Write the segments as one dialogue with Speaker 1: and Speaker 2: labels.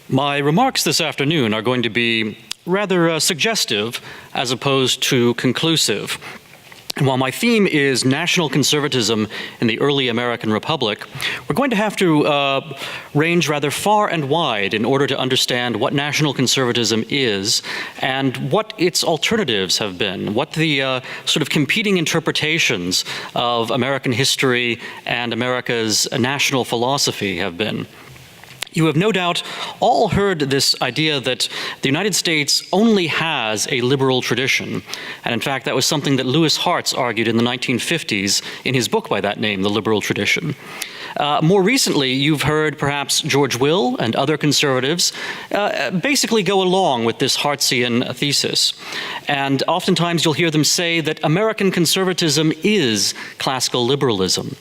Speaker 1: My remarks this afternoon are going to be rather suggestive as opposed to conclusive. And while my theme is national conservatism in the early American Republic, we're going to have to range rather far and wide in order to understand what national conservatism is and what its alternatives have been, what the sort of competing interpretations of American history and America's national philosophy have been. You have no doubt all heard this idea that the United States only has a liberal tradition. And in fact, that was something that Louis Hartz argued in the 1950s in his book by that name, The Liberal Tradition. More recently, you've heard perhaps George Will and other conservatives basically go along with this Hartzian thesis. And oftentimes you'll hear them say that American conservatism is classical liberalism.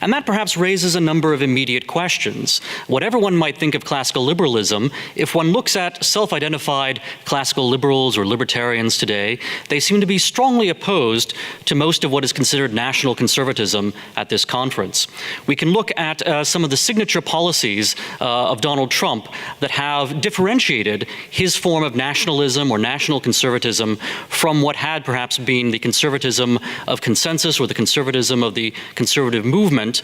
Speaker 1: And that perhaps raises a number of immediate questions. Whatever one might think of classical liberalism, if one looks at self-identified classical liberals or libertarians today, they seem to be strongly opposed to most of what is considered national conservatism at this conference. We can look at some of the signature policies of Donald Trump that have differentiated his form of nationalism or national conservatism from what had perhaps been the conservatism of consensus or the conservatism of the conservative movement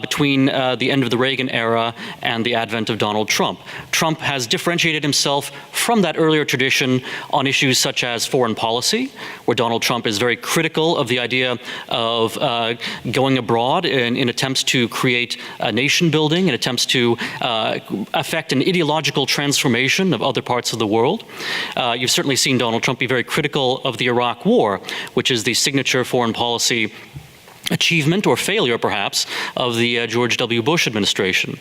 Speaker 1: between the end of the Reagan era and the advent of Donald Trump. Trump has differentiated himself from that earlier tradition on issues such as foreign policy, where Donald Trump is very critical of the idea of going abroad in attempts to create a nation building, in attempts to affect an ideological transformation of other parts of the world. You've certainly seen Donald Trump be very critical of the Iraq War, which is the signature foreign policy achievement or failure, perhaps, of the George W. Bush administration.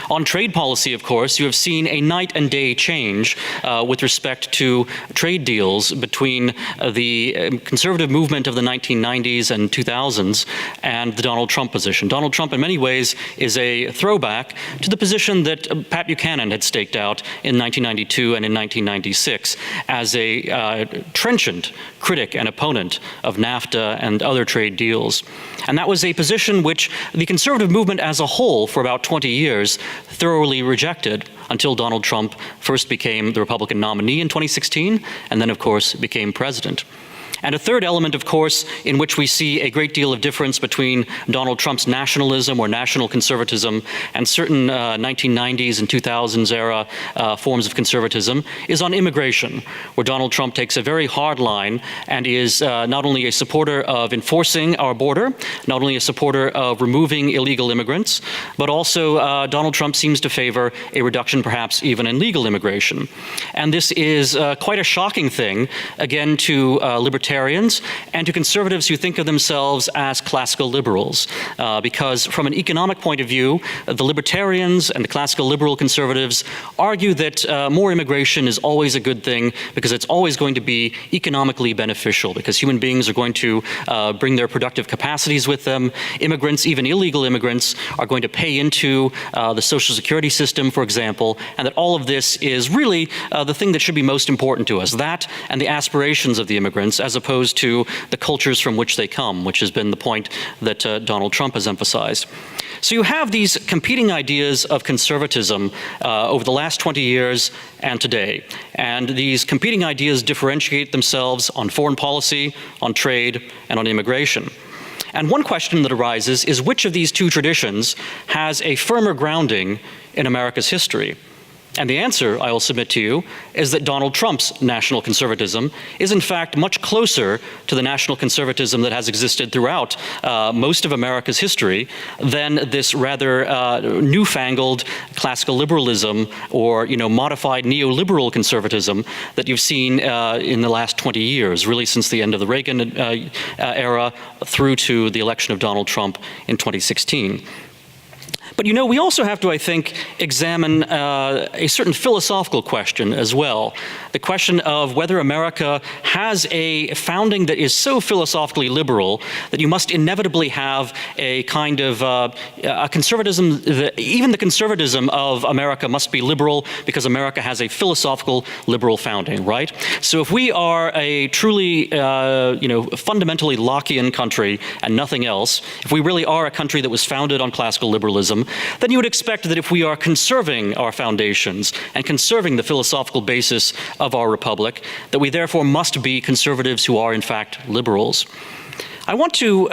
Speaker 1: On trade policy, of course, you have seen a night and day change with respect to trade deals between the conservative movement of the 1990s and 2000s and the Donald Trump position. Donald Trump, in many ways, is a throwback to the position that Pat Buchanan had staked out in 1992 and in 1996 as a trenchant critic and opponent of NAFTA and other trade deals. And that was a position which the conservative movement as a whole for about 20 years thoroughly rejected until Donald Trump first became the Republican nominee in 2016 and then, of course, became president. And a third element, of course, in which we see a great deal of difference between Donald Trump's nationalism or national conservatism and certain 1990s and 2000s era forms of conservatism is on immigration, where Donald Trump takes a very hard line and is not only a supporter of enforcing our border, not only a supporter of removing illegal immigrants, but also Donald Trump seems to favor a reduction perhaps even in legal immigration. And this is quite a shocking thing, again, to libertarians and to conservatives who think of themselves as classical liberals. Because from an economic point of view, the libertarians and the classical liberal conservatives argue that more immigration is always a good thing because it's always going to be economically beneficial, because human beings are going to bring their productive capacities with them. Immigrants, even illegal immigrants, are going to pay into the Social Security system, for example, and that all of this is really the thing that should be most important to us, that and the aspirations of the immigrants as opposed to the cultures from which they come, which has been the point that Donald Trump has emphasized. So you have these competing ideas of conservatism over the last 20 years and today. And these competing ideas differentiate themselves on foreign policy, on trade, and on immigration. And one question that arises is which of these two traditions has a firmer grounding in America's history? And the answer, I will submit to you, is that Donald Trump's national conservatism is in fact much closer to the national conservatism that has existed throughout most of America's history than this rather newfangled classical liberalism or, modified neoliberal conservatism that you've seen in the last 20 years, really since the end of the Reagan era through to the election of Donald Trump in 2016. But we also have to, I think, examine a certain philosophical question as well. The question of whether America has a founding that is so philosophically liberal that you must inevitably have a kind of a conservatism, even the conservatism of America must be liberal because America has a philosophical liberal founding, right? So if we are a truly, fundamentally Lockean country and nothing else, if we really are a country that was founded on classical liberalism, then you would expect that if we are conserving our foundations and conserving the philosophical basis of our republic, that we therefore must be conservatives who are in fact liberals. I want to,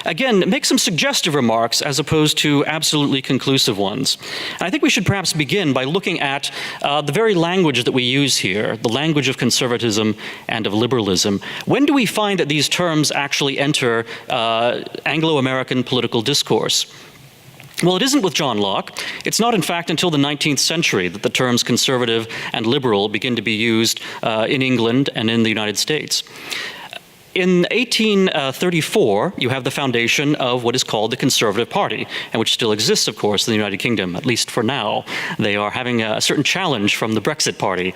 Speaker 1: again, make some suggestive remarks as opposed to absolutely conclusive ones. And I think we should perhaps begin by looking at the very language that we use here, the language of conservatism and of liberalism. When do we find that these terms actually enter Anglo-American political discourse? Well, it isn't with John Locke. It's not, in fact, until the 19th century that the terms conservative and liberal begin to be used in England and in the United States. In 1834, you have the foundation of what is called the Conservative Party, and which still exists, of course, in the United Kingdom, at least for now. They are having a certain challenge from the Brexit Party.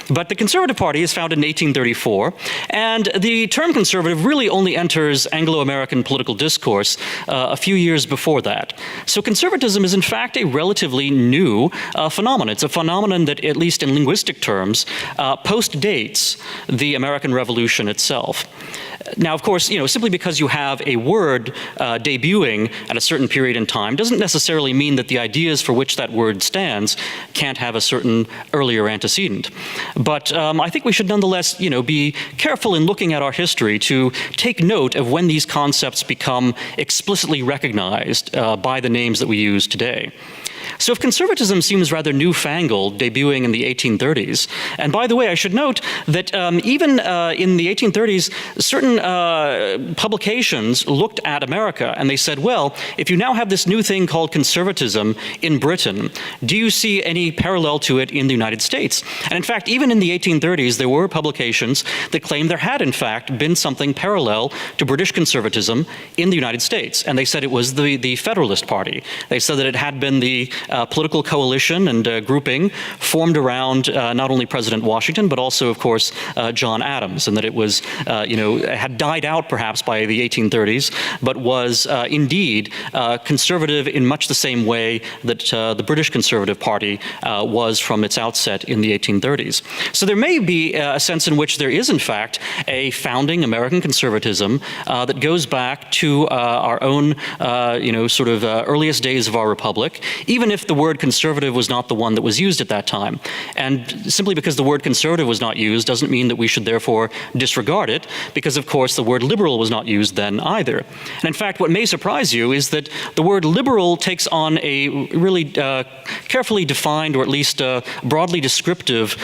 Speaker 1: But the Conservative Party is founded in 1834, and the term conservative really only enters Anglo-American political discourse a few years before that. So conservatism is, in fact, a relatively new phenomenon. It's a phenomenon that, at least in linguistic terms, post-dates the American Revolution itself. Now, of course, simply because you have a word debuting at a certain period in time doesn't necessarily mean that the ideas for which that word stands can't have a certain earlier antecedent. But I think we should nonetheless, be careful in looking at our history to take note of when these concepts become explicitly recognized by the names that we use today. So if conservatism seems rather newfangled, debuting in the 1830s, and by the way, I should note that even in the 1830s, certain publications looked at America and they said, well, if you now have this new thing called conservatism in Britain, do you see any parallel to it in the United States? And in fact, even in the 1830s, there were publications that claimed there had, in fact, been something parallel to British conservatism in the United States. And they said it was the Federalist Party. They said that it had been the political coalition and grouping formed around not only President Washington, but also, of course, John Adams, and that it was, had died out perhaps by the 1830s, but was indeed conservative in much the same way that the British Conservative Party was from its outset in the 1830s. So there may be a sense in which there is, in fact, a founding American conservatism that goes back to our own, earliest days of our republic, even if the word conservative was not the one that was used at that time. And simply because the word conservative was not used doesn't mean that we should therefore disregard it, because of course the word liberal was not used then either. And in fact, what may surprise you is that the word liberal takes on a really carefully defined, or at least broadly descriptive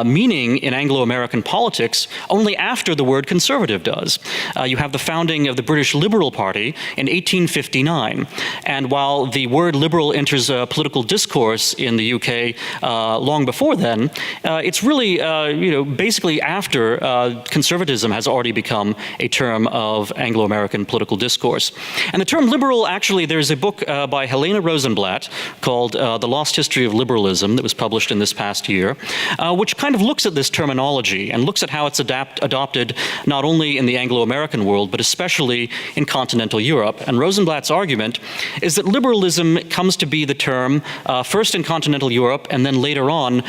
Speaker 1: meaning in Anglo-American politics only after the word conservative does. You have the founding of the British Liberal Party in 1859, and while the word liberal enters political discourse in the UK long before then, it's really, basically after conservatism has already become a term of Anglo-American political discourse. And the term liberal, actually, there's a book by Helena Rosenblatt called The Lost History of Liberalism that was published in this past year, which kind of looks at this terminology and looks at how it's adopted not only in the Anglo-American world, but especially in continental Europe. And Rosenblatt's argument is that liberalism comes to be the term, first in continental Europe and then later on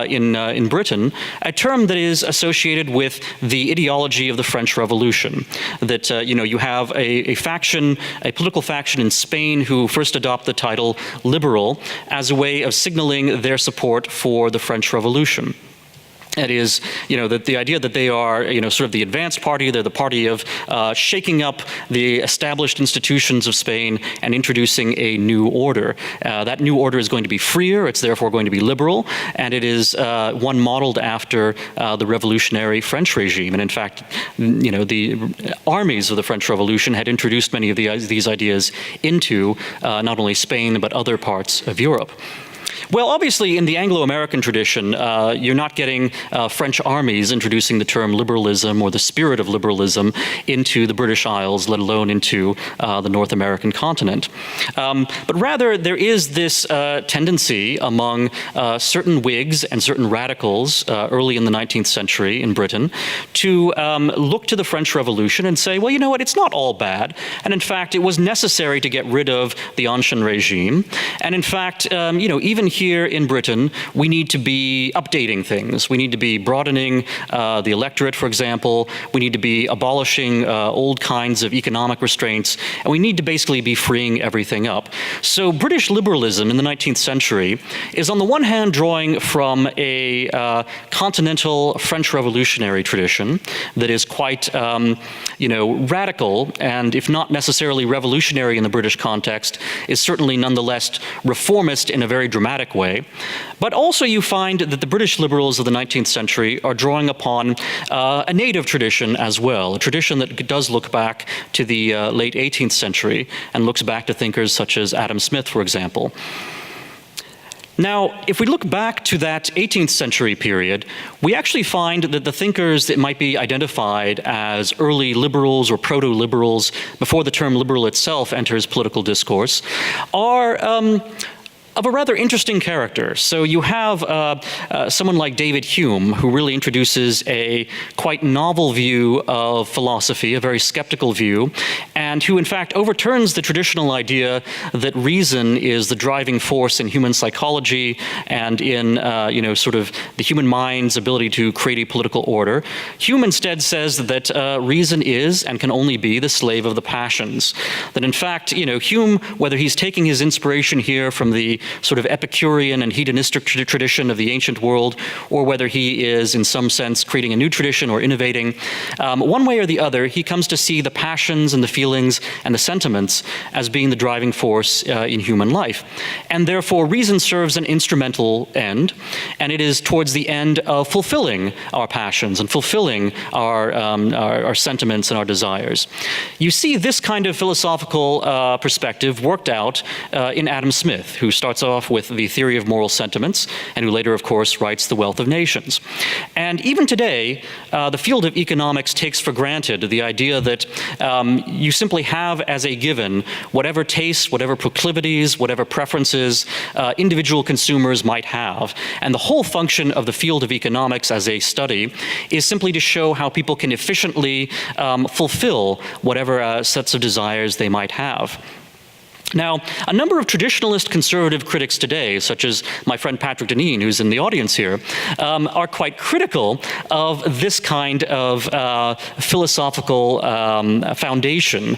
Speaker 1: in Britain, a term that is associated with the ideology of the French Revolution. That, you have a faction, a political faction in Spain who first adopt the title liberal as a way of signaling their support for the French Revolution. It is, that the idea that they are, sort of the advanced party, they're the party of shaking up the established institutions of Spain and introducing a new order. That new order is going to be freer, it's therefore going to be liberal, and it is one modeled after the revolutionary French regime. And in fact, the armies of the French Revolution had introduced many of these ideas into not only Spain, but other parts of Europe. Well, obviously, in the Anglo-American tradition, you're not getting French armies introducing the term liberalism or the spirit of liberalism into the British Isles, let alone into the North American continent. But rather, there is this tendency among certain Whigs and certain radicals early in the 19th century in Britain to look to the French Revolution and say, well, you know what, it's not all bad. And in fact, it was necessary to get rid of the Ancien regime. And in fact, even even here in Britain, we need to be updating things. We need to be broadening the electorate, for example. We need to be abolishing old kinds of economic restraints, and we need to basically be freeing everything up. So British liberalism in the 19th century is on the one hand drawing from a continental French revolutionary tradition that is quite radical, and if not necessarily revolutionary in the British context, is certainly nonetheless reformist in a very dramatic way. But also you find that the British liberals of the 19th century are drawing upon a native tradition as well, a tradition that does look back to the late 18th century and looks back to thinkers such as Adam Smith, for example. Now, if we look back to that 18th century period, we actually find that the thinkers that might be identified as early liberals or proto-liberals before the term liberal itself enters political discourse are of a rather interesting character. So you have someone like David Hume, who really introduces a quite novel view of philosophy, a very skeptical view, and who in fact overturns the traditional idea that reason is the driving force in human psychology and in sort of the human mind's ability to create a political order. Hume instead says that reason is and can only be the slave of the passions. That in fact, Hume, whether he's taking his inspiration here from the sort of Epicurean and hedonistic tradition of the ancient world, or whether he is in some sense creating a new tradition or innovating, one way or the other, he comes to see the passions and the feelings and the sentiments as being the driving force in human life. And therefore, reason serves an instrumental end, and it is towards the end of fulfilling our passions and fulfilling our sentiments and our desires. You see this kind of philosophical perspective worked out in Adam Smith, who starts off with the theory of moral sentiments, and who later, of course, writes The Wealth of Nations. And even today, the field of economics takes for granted the idea that you simply have as a given whatever tastes, whatever proclivities, whatever preferences individual consumers might have. And the whole function of the field of economics as a study is simply to show how people can efficiently fulfill whatever sets of desires they might have. Now, a number of traditionalist conservative critics today, such as my friend Patrick Deneen, who's in the audience here, are quite critical of this kind of philosophical foundation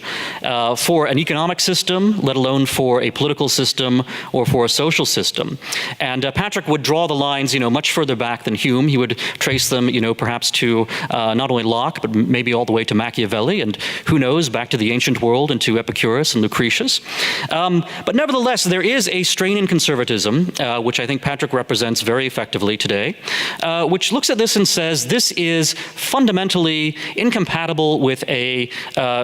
Speaker 1: for an economic system, let alone for a political system or for a social system. And Patrick would draw the lines, much further back than Hume. He would trace them, perhaps to not only Locke, but maybe all the way to Machiavelli, and who knows, back to the ancient world and to Epicurus and Lucretius. But nevertheless, there is a strain in conservatism, which I think Patrick represents very effectively today, which looks at this and says this is fundamentally incompatible with a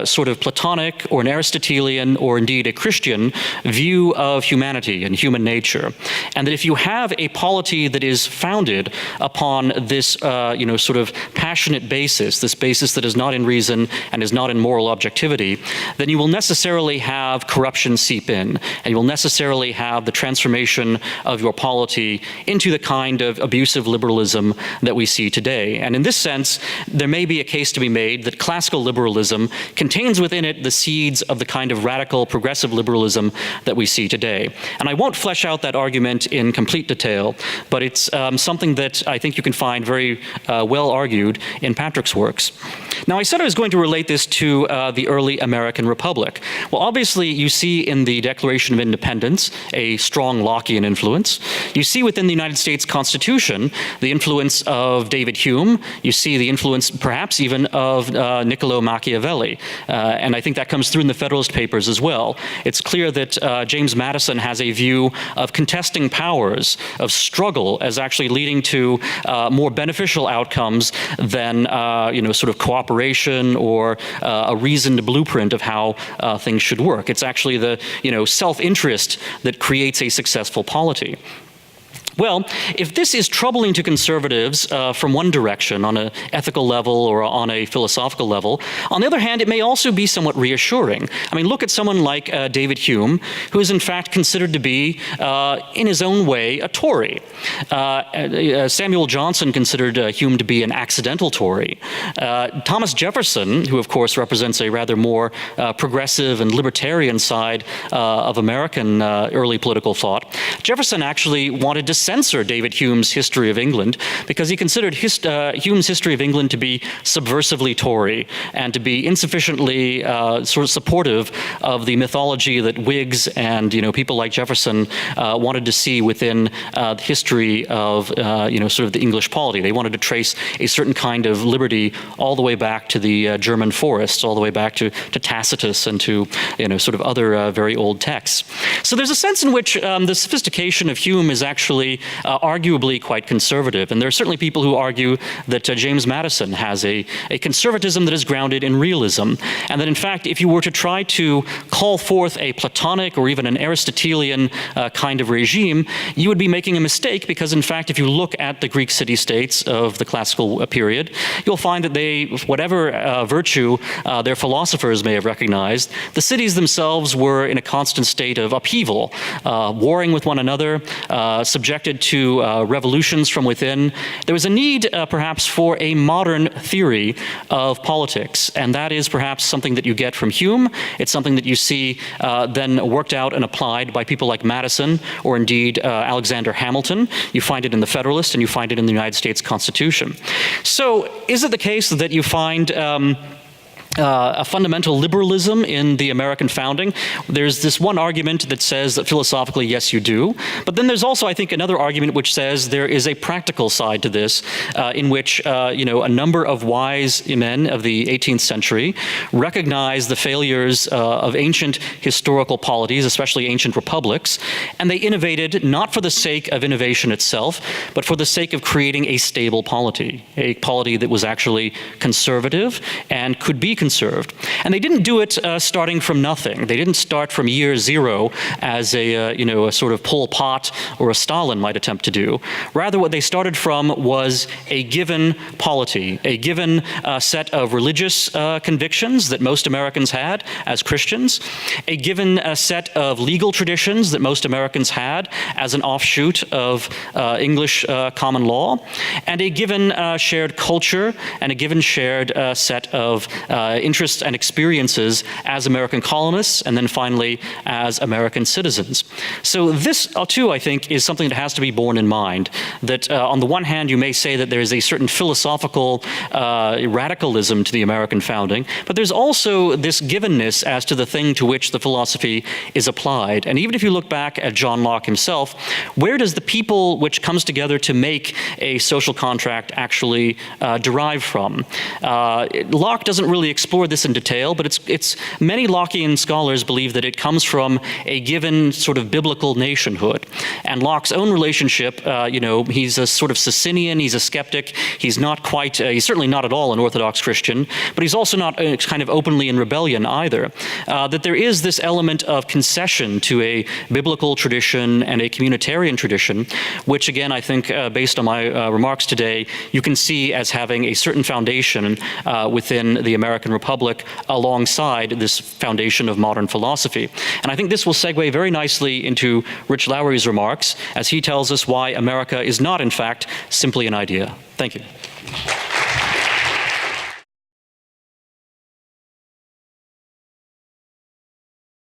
Speaker 1: sort of Platonic or an Aristotelian or indeed a Christian view of humanity and human nature. And that if you have a polity that is founded upon this sort of passionate basis, this basis that is not in reason and is not in moral objectivity, then you will necessarily have corruption seep in, and you will necessarily have the transformation of your polity into the kind of abusive liberalism that we see today. And in this sense, there may be a case to be made that classical liberalism contains within it the seeds of the kind of radical progressive liberalism that we see today. And I won't flesh out that argument in complete detail, but it's something that I think you can find very well argued in Patrick's works. Now, I said I was going to relate this to the early American Republic. Well, obviously, you see in the Declaration of Independence a strong Lockean influence. You see within the United States Constitution the influence of David Hume. You see the influence, perhaps even, of Niccolo Machiavelli. And I think that comes through in the Federalist Papers as well. It's clear that James Madison has a view of contesting powers, of struggle, as actually leading to more beneficial outcomes than sort of cooperation or a reasoned blueprint of how things should work. It's actually the self-interest that creates a successful polity. Well, if this is troubling to conservatives from one direction, on an ethical level or on a philosophical level, on the other hand, it may also be somewhat reassuring. I mean, look at someone like David Hume, who is in fact considered to be, in his own way, a Tory. Samuel Johnson considered Hume to be an accidental Tory. Thomas Jefferson, who of course represents a rather more progressive and libertarian side of American early political thought, Jefferson actually wanted to censor David Hume's History of England because he considered Hume's History of England to be subversively Tory and to be insufficiently sort of supportive of the mythology that Whigs and people like Jefferson wanted to see within the history of sort of the English polity. They wanted to trace a certain kind of liberty all the way back to the German forests, all the way back to Tacitus and to sort of other very old texts. So there's a sense in which the sophistication of Hume is actually arguably quite conservative. And there are certainly people who argue that James Madison has a conservatism that is grounded in realism, and that in fact, if you were to try to call forth a Platonic or even an Aristotelian kind of regime, you would be making a mistake, because in fact, if you look at the Greek city-states of the classical period, you'll find that they, whatever virtue their philosophers may have recognized, the cities themselves were in a constant state of upheaval, warring with one another, subjected to revolutions from within. There was a need, perhaps, for a modern theory of politics, and that is perhaps something that you get from Hume. It's something that you see then worked out and applied by people like Madison, or indeed Alexander Hamilton. You find it in the Federalist, and you find it in the United States Constitution. So is it the case that you find a fundamental liberalism in the American founding? There's this one argument that says that philosophically, yes, you do. But then there's also, I think, another argument which says there is a practical side to this, in which a number of wise men of the 18th century recognized the failures of ancient historical polities, especially ancient republics, and they innovated not for the sake of innovation itself, but for the sake of creating a stable polity, a polity that was actually conservative and could be conserved. And they didn't do it starting from nothing. They didn't start from year zero as a sort of Pol Pot or a Stalin might attempt to do. Rather, what they started from was a given polity, a given set of religious convictions that most Americans had as Christians, a given set of legal traditions that most Americans had as an offshoot of English common law, and a given shared culture and a given shared set of interests and experiences as American colonists, and then finally as American citizens. So this, too, I think, is something that has to be borne in mind, that on the one hand, you may say that there is a certain philosophical radicalism to the American founding, but there's also this givenness as to the thing to which the philosophy is applied. And even if you look back at John Locke himself, where does the people which comes together to make a social contract actually derive from? Locke doesn't really explore this in detail, but it's many Lockean scholars believe that it comes from a given sort of biblical nationhood. And Locke's own relationship, he's a sort of Socinian, he's a skeptic, he's not quite, he's certainly not at all an Orthodox Christian, but he's also not kind of openly in rebellion either. That there is this element of concession to a biblical tradition and a communitarian tradition, which again, I think, based on my remarks today, you can see as having a certain foundation within the American Republic alongside this foundation of modern philosophy. And I think this will segue very nicely into Rich Lowry's remarks as he tells us why America is not, in fact, simply an idea. Thank you.